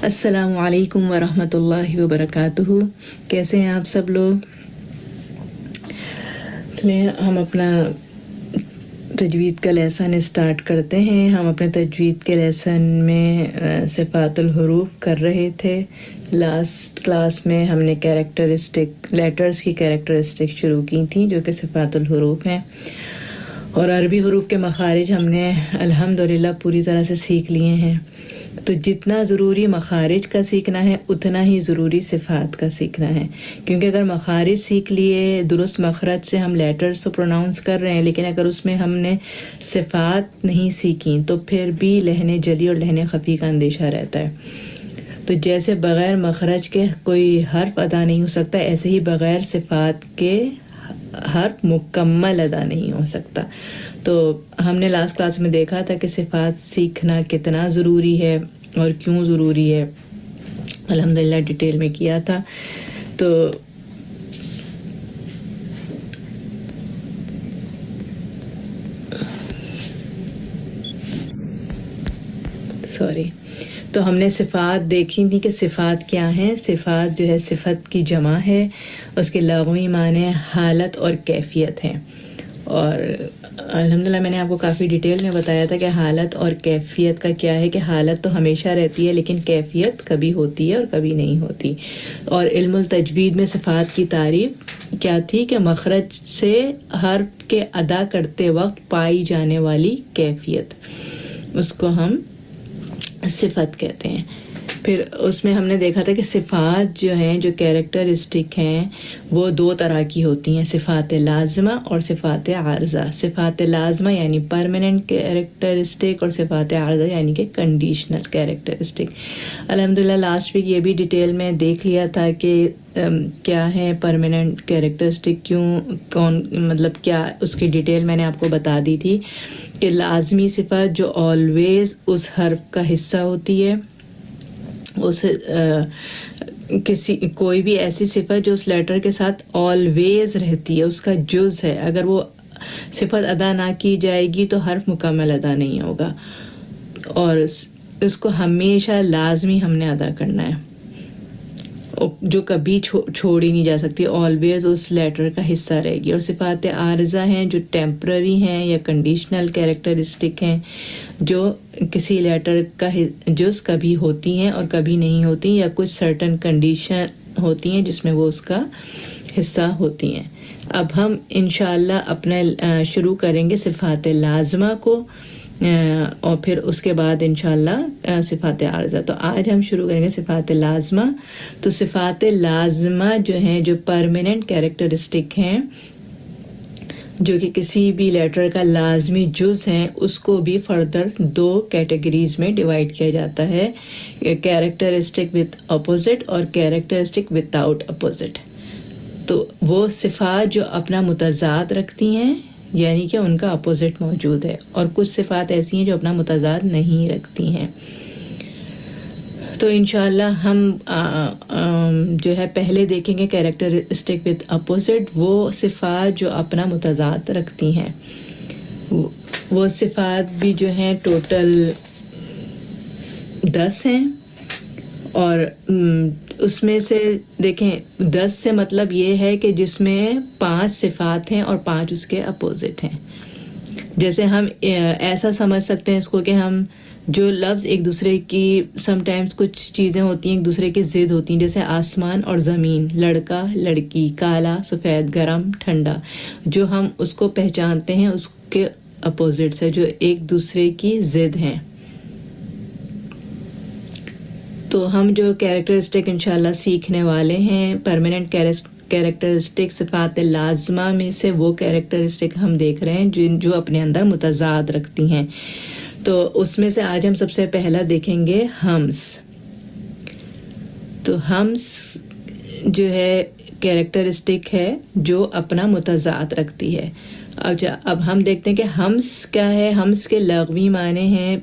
السلام علیکم ورحمۃ اللہ وبرکاتہ. کیسے ہیں آپ سب لوگ؟ چلیں ہم اپنا تجوید کا لیسن اسٹارٹ کرتے ہیں. ہم اپنے تجوید کے لیسن میں صفات الحروف کر رہے تھے. لاسٹ کلاس میں ہم نے لیٹرز کی کیریکٹرسٹک شروع کی تھیں جو کہ صفات الحروف ہیں، اور عربی حروف کے مخارج ہم نے الحمدللہ پوری طرح سے سیکھ لیے ہیں. تو جتنا ضروری مخارج کا سیکھنا ہے اتنا ہی ضروری صفات کا سیکھنا ہے، کیونکہ اگر مخارج سیکھ لیے درست مخرج سے ہم لیٹرز تو پروناؤنس کر رہے ہیں، لیکن اگر اس میں ہم نے صفات نہیں سیکھیں تو پھر بھی لہن جلی اور لہن خفی کا اندیشہ رہتا ہے. تو جیسے بغیر مخرج کے کوئی حرف ادا نہیں ہو سکتا، ایسے ہی بغیر صفات کے حرف مکمل ادا نہیں ہو سکتا. تو ہم نے لاسٹ کلاس میں دیکھا تھا کہ صفات سیکھنا کتنا ضروری ہے اور کیوں ضروری ہے، الحمدللہ ڈیٹیل میں کیا تھا. تو تو ہم نے صفات دیکھی تھی کہ صفات کیا ہیں. صفات جو ہے صفت کی جمع ہے، اس کے لغوی معنی حالت اور کیفیت ہیں. اور الحمدللہ میں نے آپ کو کافی ڈیٹیل میں بتایا تھا کہ حالت اور کیفیت کا کیا ہے، کہ حالت تو ہمیشہ رہتی ہے لیکن کیفیت کبھی ہوتی ہے اور کبھی نہیں ہوتی. اور علم التجوید میں صفات کی تعریف کیا تھی کہ مخرج سے حرف کے ادا کرتے وقت پائی جانے والی کیفیت، اس کو ہم صفت کہتے ہیں. پھر اس میں ہم نے دیکھا تھا کہ صفات جو ہیں، جو کیریکٹرسٹک ہیں، وہ دو طرح کی ہوتی ہیں، صفات لازمہ اور صفات عارضہ. صفات لازمہ یعنی پرماننٹ کیریکٹرسٹک، اور صفات عارضہ یعنی کہ کنڈیشنل کیریکٹرسٹک. الحمدللہ لاسٹ ویک یہ بھی ڈیٹیل میں دیکھ لیا تھا کہ کیا ہے پرماننٹ کیریکٹرسٹک، مطلب کیا اس کی ڈیٹیل میں نے آپ کو بتا دی تھی کہ لازمی صفت جو آلویز اس حرف کا حصہ ہوتی ہے، کوئی بھی ایسی صفت جو اس لیٹر کے ساتھ آلویز رہتی ہے، اس کا جز ہے، اگر وہ صفت ادا نہ کی جائے گی تو حرف مکمل ادا نہیں ہوگا، اور اس کو ہمیشہ لازمی ہم نے ادا کرنا ہے، جو کبھی چھوڑی نہیں جا سکتی، آلویز اس لیٹر کا حصہ رہے گی. اور صفات عارضہ ہیں جو ٹیمپرری ہیں یا کنڈیشنل کیریکٹرسٹک ہیں، جو کسی لیٹر کا جز کبھی ہوتی ہیں اور کبھی نہیں ہوتی، یا کچھ سرٹن کنڈیشن ہوتی ہیں جس میں وہ اس کا حصہ ہوتی ہیں. اب ہم انشاءاللہ اپنا شروع کریں گے صفات لازمہ کو، اور پھر اس کے بعد انشاءاللہ صفات عارضہ. تو آج ہم شروع کریں گے صفات لازمہ. تو صفات لازمہ جو ہیں، جو پرماننٹ کیریکٹرسٹک ہیں، جو کہ کسی بھی لیٹر کا لازمی جز ہیں، اس کو بھی فردر دو کیٹیگریز میں ڈیوائڈ کیا جاتا ہے، کیریکٹرسٹک وتھ اپوزٹ اور کیریکٹرسٹک ود آؤٹ اپوزٹ. تو وہ صفات جو اپنا متضاد رکھتی ہیں، یعنی کہ ان کا اپوزٹ موجود ہے، اور کچھ صفات ایسی ہیں جو اپنا متضاد نہیں رکھتی ہیں. تو انشاءاللہ ہم جو ہے پہلے دیکھیں گے کیریکٹرسٹک وتھ اپوزٹ، وہ صفات جو اپنا متضاد رکھتی ہیں. وہ صفات بھی جو ہیں ٹوٹل 10 ہیں، اور اس میں سے دیکھیں 10 سے مطلب یہ ہے کہ جس میں 5 صفات ہیں اور 5 اس کے اپوزٹ ہیں. جیسے ہم ایسا سمجھ سکتے ہیں اس کو کہ ہم جو لفظ ایک دوسرے کی، سم ٹائمز کچھ چیزیں ہوتی ہیں ایک دوسرے کی ضد ہوتی ہیں، جیسے آسمان اور زمین، لڑکا لڑکی، کالا سفید، گرم ٹھنڈا، جو ہم اس کو پہچانتے ہیں اس کے اپوزٹ سے، جو ایک دوسرے کی ضد ہیں. تو ہم جو کیریکٹرسٹک انشاءاللہ سیکھنے والے ہیں پرماننٹ کیریکٹرسٹک صفات لازمہ میں سے، وہ کیریکٹرسٹک ہم دیکھ رہے ہیں جو اپنے اندر متضاد رکھتی ہیں. تو اس میں سے آج ہم سب سے پہلا دیکھیں گے ہمس. تو ہمس جو ہے کیریکٹرسٹک ہے جو اپنا متضاد رکھتی ہے. اب ہم دیکھتے ہیں کہ ہمس کیا ہے. ہمس کے لغوی معنی ہیں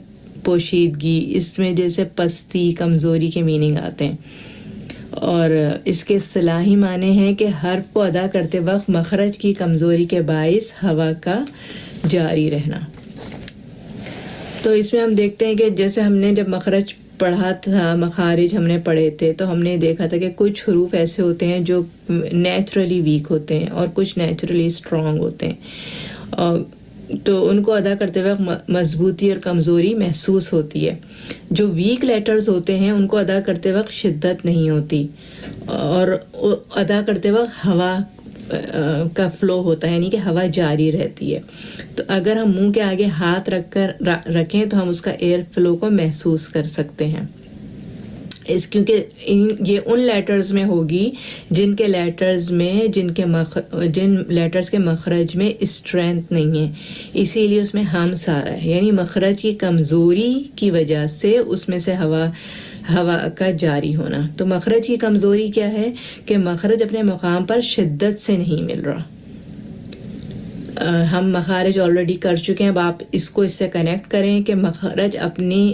پوشیدگی، اس میں جیسے پستی، کمزوری کے میننگ آتے ہیں، اور اس کے اصطلاحی معنی ہیں کہ حرف کو ادا کرتے وقت مخرج کی کمزوری کے باعث ہوا کا جاری رہنا. تو اس میں ہم دیکھتے ہیں کہ جیسے ہم نے جب مخرج پڑھا تھا، مخارج ہم نے پڑھے تھے، تو ہم نے دیکھا تھا کہ کچھ حروف ایسے ہوتے ہیں جو نیچرلی ویک ہوتے ہیں اور کچھ نیچرلی اسٹرانگ ہوتے ہیں، تو ان کو ادا کرتے وقت مضبوطی اور کمزوری محسوس ہوتی ہے۔ جو ویک لیٹرز ہوتے ہیں ان کو ادا کرتے وقت شدت نہیں ہوتی، اور ادا کرتے وقت ہوا کا فلو ہوتا ہے، یعنی کہ ہوا جاری رہتی ہے۔ تو اگر ہم منہ کے آگے ہاتھ رکھیں تو ہم اس کا ایئر فلو کو محسوس کر سکتے ہیں، کیونکہ یہ ان لیٹرز میں ہوگی جن لیٹرز کے مخرج میں اسٹرینتھ نہیں ہے، اسی لیے اس میں ہمس آ رہا ہے، یعنی مخرج کی کمزوری کی وجہ سے اس میں سے ہوا کا جاری ہونا۔ تو مخرج کی کمزوری کیا ہے کہ مخرج اپنے مقام پر شدت سے نہیں مل رہا۔ ہم مخارج آلریڈی کر چکے ہیں، اب آپ اس کو اس سے کنیکٹ کریں کہ مخرج اپنی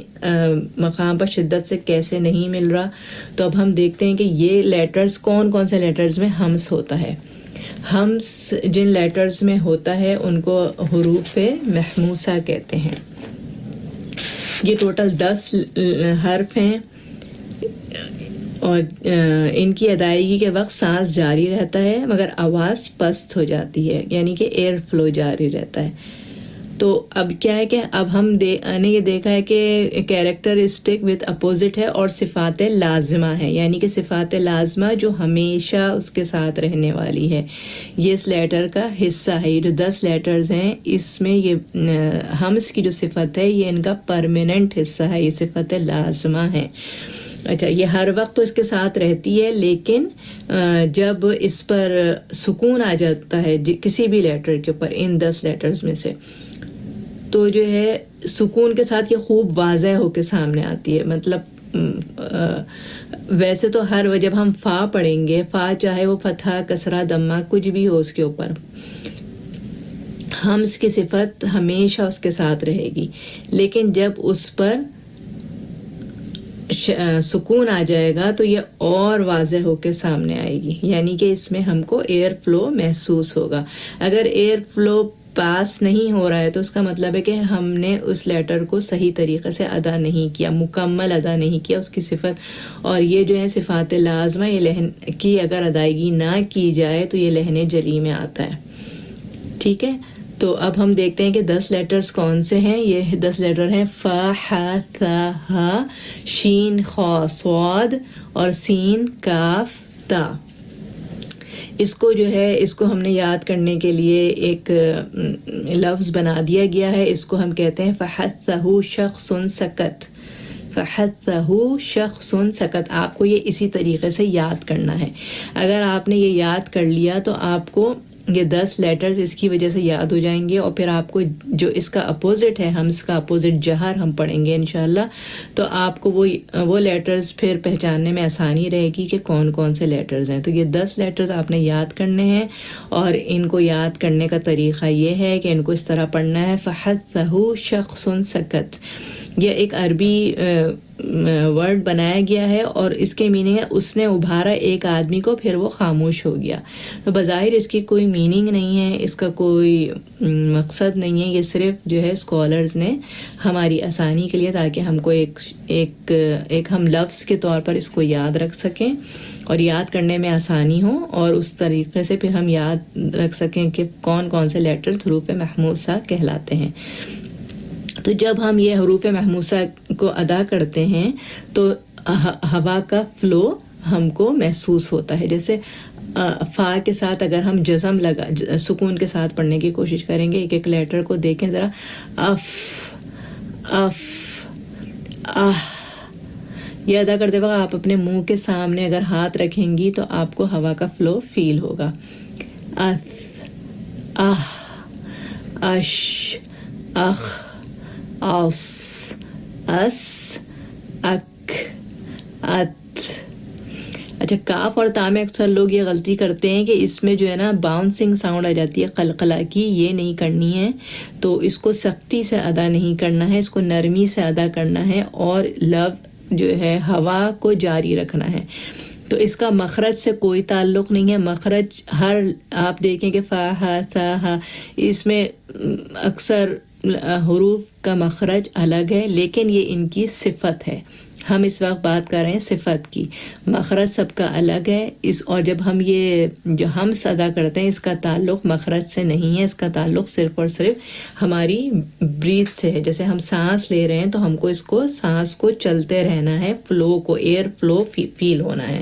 مقام پر شدت سے کیسے نہیں مل رہا۔ تو اب ہم دیکھتے ہیں کہ یہ لیٹرز کون سے لیٹرز میں ہمس ہوتا ہے۔ ہمس جن لیٹرز میں ہوتا ہے ان کو حروف محموسہ کہتے ہیں۔ یہ ٹوٹل 10 حرف ہیں، اور ان کی ادائیگی کے وقت سانس جاری رہتا ہے مگر آواز پست ہو جاتی ہے، یعنی کہ ایئر فلو جاری رہتا ہے۔ تو اب کیا ہے کہ اب ہم نے یہ دیکھا ہے کہ کیریکٹرسٹک وتھ اپوزٹ ہے اور صفات لازمہ ہے، یعنی کہ صفات لازمہ جو ہمیشہ اس کے ساتھ رہنے والی ہے، یہ اس لیٹر کا حصہ ہے۔ یہ جو 10 لیٹرز ہیں اس میں یہ ہمس کی جو صفت ہے یہ ان کا پرماننٹ حصہ ہے، یہ صفت لازمہ ہے۔ اچھا، یہ ہر وقت تو اس کے ساتھ رہتی ہے، لیکن جب اس پر سکون آ جاتا ہے کسی بھی لیٹر کے اوپر ان 10 لیٹرز میں سے، تو جو ہے سکون کے ساتھ یہ خوب واضح ہو کے سامنے آتی ہے۔ مطلب ویسے تو جب ہم فا پڑھیں گے، فا چاہے وہ فتحہ، کسرہ، دمہ کچھ بھی ہو اس کے اوپر، ہمس کی صفت ہمیشہ اس کے ساتھ رہے گی، لیکن جب اس پر سکون آ جائے گا تو یہ اور واضح ہو کے سامنے آئے گی، یعنی کہ اس میں ہم کو ایئر فلو محسوس ہوگا۔ اگر ایئر فلو پاس نہیں ہو رہا ہے تو اس کا مطلب ہے کہ ہم نے اس لیٹر کو صحیح طریقے سے ادا نہیں کیا، مکمل ادا نہیں کیا اس کی صفت۔ اور یہ جو ہے صفات لازمہ، یہ لہن کی اگر ادائیگی نہ کی جائے تو یہ لہن جلی میں آتا ہے، ٹھیک ہے۔ تو اب ہم دیکھتے ہیں کہ 10 لیٹرز کون سے ہیں۔ یہ 10 لیٹر ہیں فا، ح، ث، ح، شین، خا، صاد اور سین، کاف، تا۔ اس کو جو ہے اس کو ہم نے یاد کرنے کے لیے ایک لفظ بنا دیا گیا ہے، اس کو ہم کہتے ہیں فحثہ شخص سکت۔ فحثہ شخص سکت، آپ کو یہ اسی طریقے سے یاد کرنا ہے۔ اگر آپ نے یہ یاد کر لیا تو آپ کو یہ 10 لیٹرز اس کی وجہ سے یاد ہو جائیں گے، اور پھر آپ کو جو اس کا اپوزٹ ہے، ہمس کا اپوزٹ جہر ہم پڑھیں گے انشاءاللہ، تو آپ کو وہ لیٹرز پھر پہچاننے میں آسانی رہے گی کہ کون سے لیٹرز ہیں۔ تو یہ 10 لیٹرز آپ نے یاد کرنے ہیں، اور ان کو یاد کرنے کا طریقہ یہ ہے کہ ان کو اس طرح پڑھنا ہے فحثہ شخص سکت۔ یہ ایک عربی ورڈ بنایا گیا ہے، اور اس کے میننگ ہے اس نے ابھارا ایک آدمی کو پھر وہ خاموش ہو گیا۔ تو بظاہر اس کی کوئی میننگ نہیں ہے، اس کا کوئی مقصد نہیں ہے، یہ صرف جو ہے اسکالرز نے ہماری آسانی کے لیے، تاکہ ہم کو ایک ہم لفظ کے طور پر اس کو یاد رکھ سکیں اور یاد کرنے میں آسانی ہو، اور اس طریقے سے پھر ہم یاد رکھ سکیں کہ کون سے لیٹر حروف محموسہ کہلاتے ہیں۔ تو جب ہم یہ حروف محموسہ کو ادا کرتے ہیں تو ہوا کا فلو ہم کو محسوس ہوتا ہے۔ جیسے فا کے ساتھ اگر ہم جزم سکون کے ساتھ پڑھنے کی کوشش کریں گے، ایک لیٹر کو دیکھیں ذرا، اف، اف، آہ، یہ ادا کرتے وقت آپ اپنے منہ کے سامنے اگر ہاتھ رکھیں گی تو آپ کو ہوا کا فلو فیل ہوگا۔ اث، آہ، اش، اخ، اس، اس، اک، ات۔ اچھا، کاف اور تا میں اکثر لوگ یہ غلطی کرتے ہیں کہ اس میں جو ہے نا باؤنسنگ ساؤنڈ آ جاتی ہے، قلقلہ کی، یہ نہیں کرنی ہے۔ تو اس کو سختی سے ادا نہیں کرنا ہے، اس کو نرمی سے ادا کرنا ہے، اور جو ہے ہوا کو جاری رکھنا ہے۔ تو اس کا مخرج سے کوئی تعلق نہیں ہے۔ مخرج آپ دیکھیں کہ فا، ہا، ثا، ہا، اس میں اکثر حروف کا مخرج الگ ہے، لیکن یہ ان کی صفت ہے۔ ہم اس وقت بات کر رہے ہیں صفت کی. مخرج سب کا الگ ہے اور جب ہم یہ جو ہمس ادا کرتے ہیں اس کا تعلق مخرج سے نہیں ہے، اس کا تعلق صرف اور صرف ہماری بریتھ سے ہے. جیسے ہم سانس لے رہے ہیں تو ہم کو اس کو سانس کو چلتے رہنا ہے، فلو کو، ایئر فلو فیل ہونا ہے.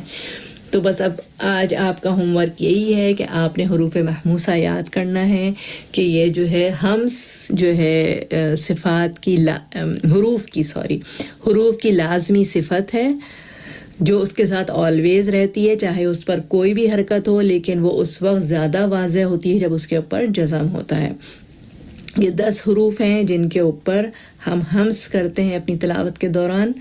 تو بس اب آج آپ کا ہوم ورک یہی ہے کہ آپ نے حروف محموسہ یاد کرنا ہے کہ یہ جو ہے ہمس جو ہے صفات کی حروف کی لازمی صفت ہے جو اس کے ساتھ آلویز رہتی ہے، چاہے اس پر کوئی بھی حرکت ہو، لیکن وہ اس وقت زیادہ واضح ہوتی ہے جب اس کے اوپر جزم ہوتا ہے. یہ 10 حروف ہیں جن کے اوپر ہم ہمس کرتے ہیں اپنی تلاوت کے دوران.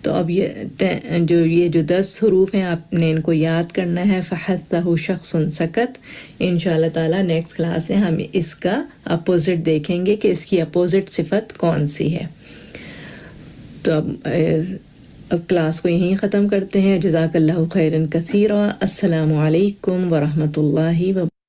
تو اب یہ جو 10 حروف ہیں آپ نے ان کو یاد کرنا ہے. فحثہ شخص سکت. انشاءاللہ تعالی نیکسٹ کلاس میں ہم اس کا اپوزٹ دیکھیں گے کہ اس کی اپوزٹ صفت کون سی ہے. تو اب کلاس کو یہیں ختم کرتے ہیں. جزاک اللہ خیرا کثیرا. السلام علیکم ورحمۃ اللہ وبرکاتہ.